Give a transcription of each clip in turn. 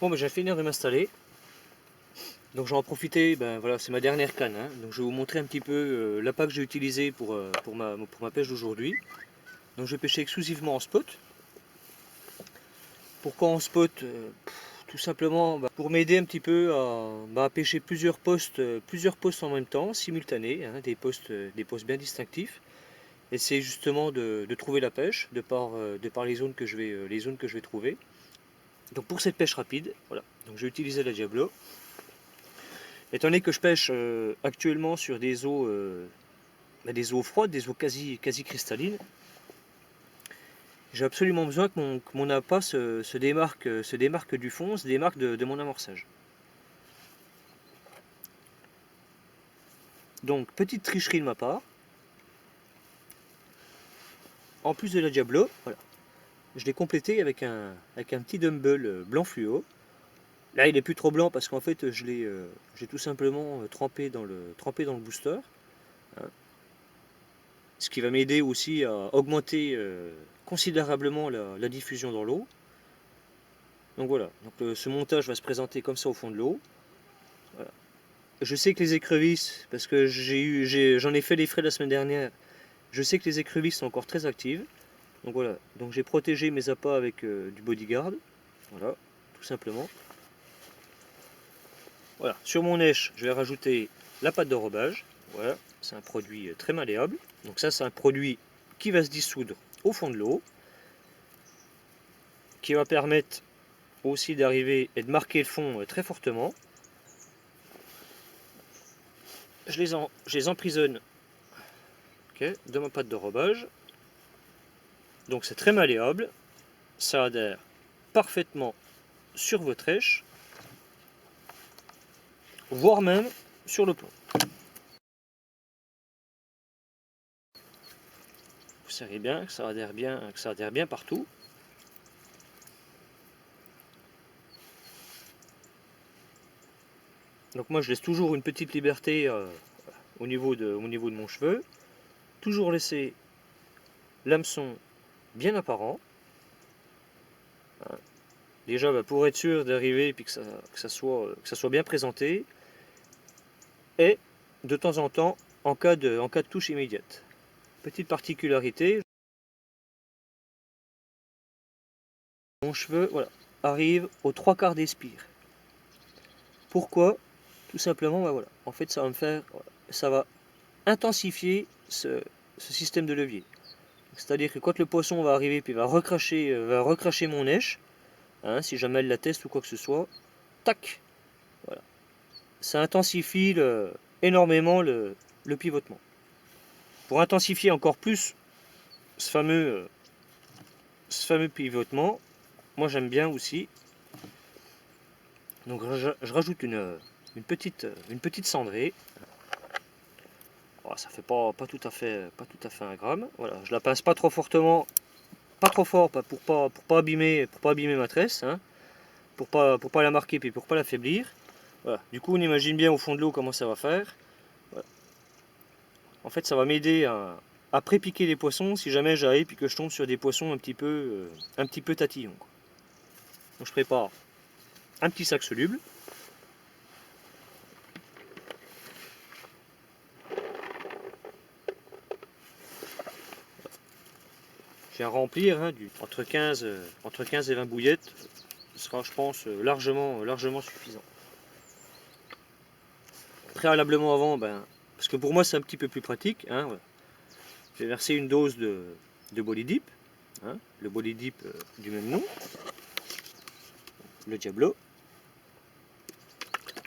Bon, ben, j'ai fini de m'installer. Donc j'en ai profité, ben voilà, c'est ma dernière canne, hein. Donc je vais vous montrer un petit peu l'appât que j'ai utilisé pour ma pêche d'aujourd'hui. Donc je vais pêcher exclusivement en spot. Pourquoi en spot? Tout simplement pour m'aider un petit peu à pêcher plusieurs postes en même temps, simultanés, hein, des postes bien distinctifs. Et c'est justement de trouver la pêche de par les zones que je vais trouver. Donc pour cette pêche rapide, voilà. Donc j'ai utilisé la Diablo. Étant donné que je pêche actuellement sur des eaux froides, des eaux quasi cristallines, j'ai absolument besoin que mon appât se démarque du fond, se démarque de mon amorçage. Donc petite tricherie de ma part. En plus de la Diablo, voilà, je l'ai complété avec un petit dumbbell blanc fluo. Là il est plus trop blanc parce qu'en fait j'ai tout simplement trempé dans le booster. Hein. Ce qui va m'aider aussi à augmenter considérablement la diffusion dans l'eau. Donc voilà, donc, ce montage va se présenter comme ça au fond de l'eau. Voilà. Je sais que les écrevisses, parce que j'en ai fait les frais la semaine dernière, je sais que les écrevisses sont encore très actives. Donc voilà, donc j'ai protégé mes appâts avec du bodyguard. Voilà, tout simplement. Voilà, sur mon èche, je vais rajouter la pâte d'enrobage. Voilà, c'est un produit très malléable. Donc ça, c'est un produit qui va se dissoudre au fond de l'eau, qui va permettre aussi d'arriver et de marquer le fond très fortement. Je les emprisonne, okay, de ma pâte d'enrobage. Donc c'est très malléable, ça adhère parfaitement sur votre èche, voire même sur le plomb. Vous savez bien que ça adhère bien partout. Donc moi je laisse toujours une petite liberté au niveau de mon cheveu. Toujours laisser l'hameçon bien apparent. Déjà pour être sûr d'arriver et que ça soit bien présenté. Et de temps en temps, en cas de touche immédiate. Petite particularité, mon cheveu voilà, arrive aux 3/4 des spires. Pourquoi? Tout simplement, voilà. En fait, ça va intensifier ce système de levier. C'est-à-dire que quand le poisson va arriver puis va recracher mon èche, hein, si jamais elle la teste ou quoi que ce soit, tac, voilà. Ça intensifie énormément le pivotement. Pour intensifier encore plus ce fameux pivotement, moi j'aime bien aussi. Donc je rajoute une petite cendrée. Oh, ça fait pas tout à fait 1 gramme. Voilà, je la pince pas trop fortement, pas trop fort, pour pas abîmer ma tresse, hein, pour pas la marquer puis pour pas l'affaiblir. Voilà. Du coup, on imagine bien au fond de l'eau comment ça va faire. Voilà. En fait, ça va m'aider à pré-piquer les poissons si jamais j'arrive et que je tombe sur des poissons un petit peu tatillons. Quoi. Donc je prépare un petit sac soluble. J'ai à remplir entre 15 et 20 bouillettes. Ce sera, je pense, largement suffisant. Préalablement avant, parce que pour moi c'est un petit peu plus pratique, hein, voilà. J'ai versé une dose de Body Dip, hein, le Body Dip du même nom, le Diablo,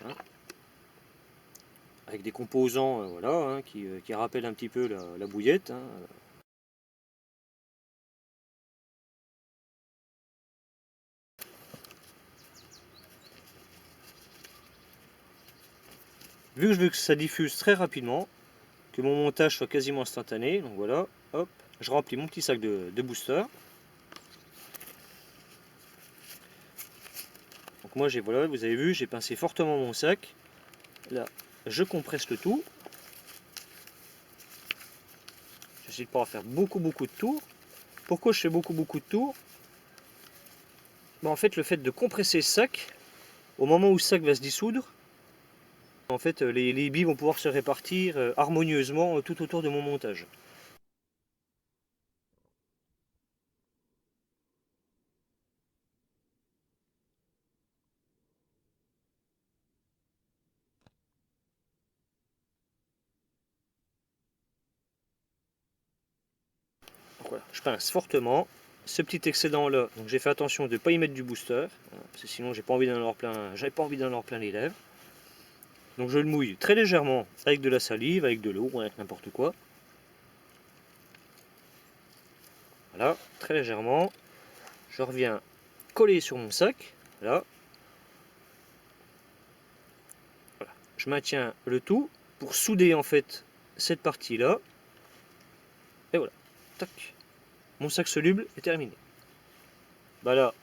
hein, avec des composants voilà, hein, qui rappellent un petit peu la bouillette. Hein. Vu que je veux que ça diffuse très rapidement, que mon montage soit quasiment instantané, donc voilà, hop, je remplis mon petit sac de booster. Donc moi voilà, vous avez vu, j'ai pincé fortement mon sac. Là, je compresse le tout. J'essaie de pas en faire beaucoup de tours. Pourquoi je fais beaucoup de tours? En fait, le fait de compresser le sac, au moment où ce sac va se dissoudre, en fait, les billes vont pouvoir se répartir harmonieusement tout autour de mon montage. Donc voilà, je pince fortement. Ce petit excédent là, donc j'ai fait attention de ne pas y mettre du booster, parce que sinon j'ai pas envie d'en avoir plein les lèvres. Donc je le mouille très légèrement avec de la salive, avec de l'eau, avec n'importe quoi. Voilà, très légèrement. Je reviens coller sur mon sac, là. Voilà. Je maintiens le tout pour souder en fait cette partie là. Et voilà, tac. Mon sac soluble est terminé. Bah là,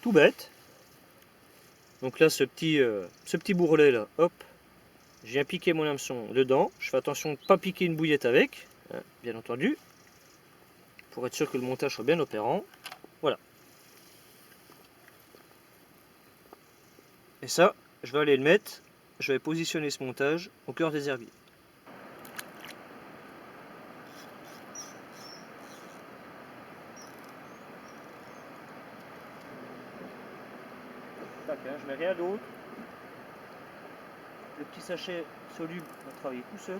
tout bête. Donc là, ce petit bourrelet là, hop, je viens piquer mon hameçon dedans. Je fais attention de ne pas piquer une bouillette avec, hein, bien entendu, pour être sûr que le montage soit bien opérant. Voilà. Et ça, je vais aller le mettre, je vais positionner ce montage au cœur des herbiers. Tac, hein, je mets rien d'autre. Le petit sachet soluble va travailler tout seul.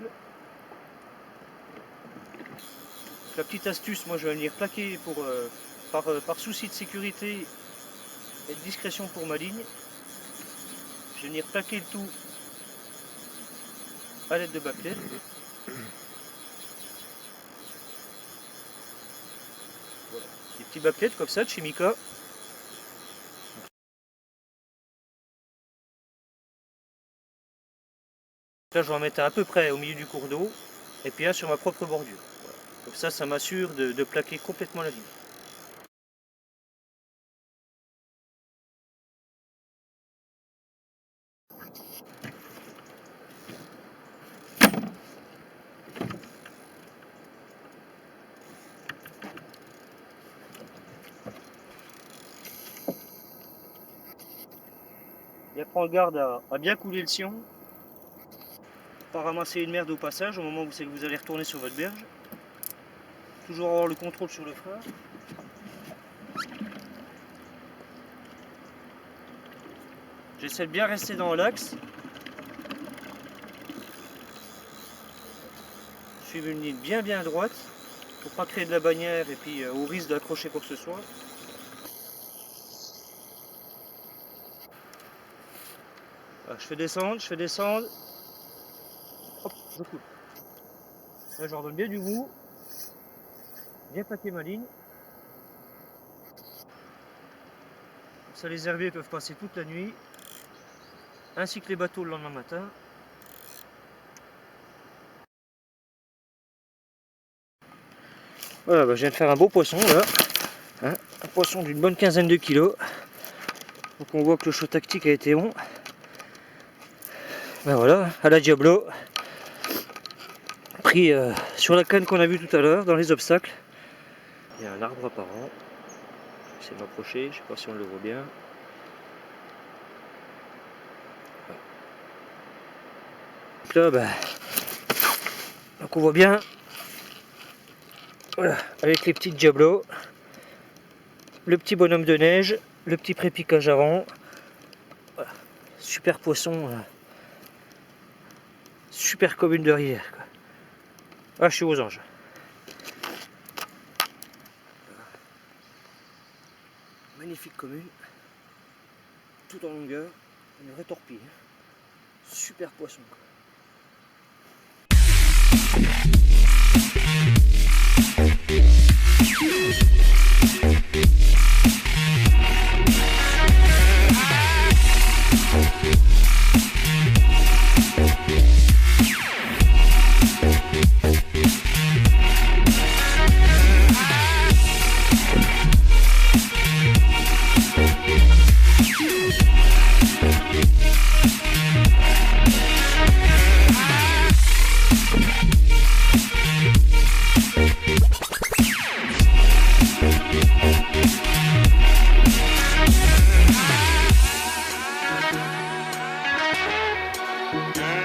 La petite astuce, moi je vais venir plaquer par souci de sécurité et de discrétion pour ma ligne. Je vais venir plaquer le tout à l'aide de baclette. Voilà. Des petits baclettes comme ça de chez Mika. Là je vais en mettre à peu près au milieu du cours d'eau et puis un sur ma propre bordure. Voilà. Comme ça m'assure de plaquer complètement la ligne. Et prends garde à bien couler le sillon, pas ramasser une merde au passage au moment où vous allez retourner sur votre berge. Toujours avoir le contrôle sur le frein. J'essaie de bien rester dans l'axe. Suivre une ligne bien droite pour pas créer de la bannière et puis au risque d'accrocher quoi que ce soit. Voilà, je fais descendre. Hop, je coupe. Là, je redonne bien du goût. Bien plaquer ma ligne. Comme ça, les herbiers peuvent passer toute la nuit. Ainsi que les bateaux le lendemain matin. Voilà, bah, je viens de faire un beau poisson là. Hein, un poisson d'une bonne quinzaine de kilos. Donc on voit que le choix tactique a été bon. Ben voilà, à la Diablo. Pris sur la canne qu'on a vue tout à l'heure, dans les obstacles. Il y a un arbre apparent. Je vais essayer de m'approcher, je ne sais pas si on le voit bien. Donc là, ben, donc on voit bien, voilà, avec les petites Diablos, le petit bonhomme de neige, le petit pré-piquage avant. Voilà. Super poisson, super commune de rivière, quoi. Ah, je suis aux anges. Magnifique commune, tout en longueur, une vraie torpille. Super poisson, quoi. Voilà.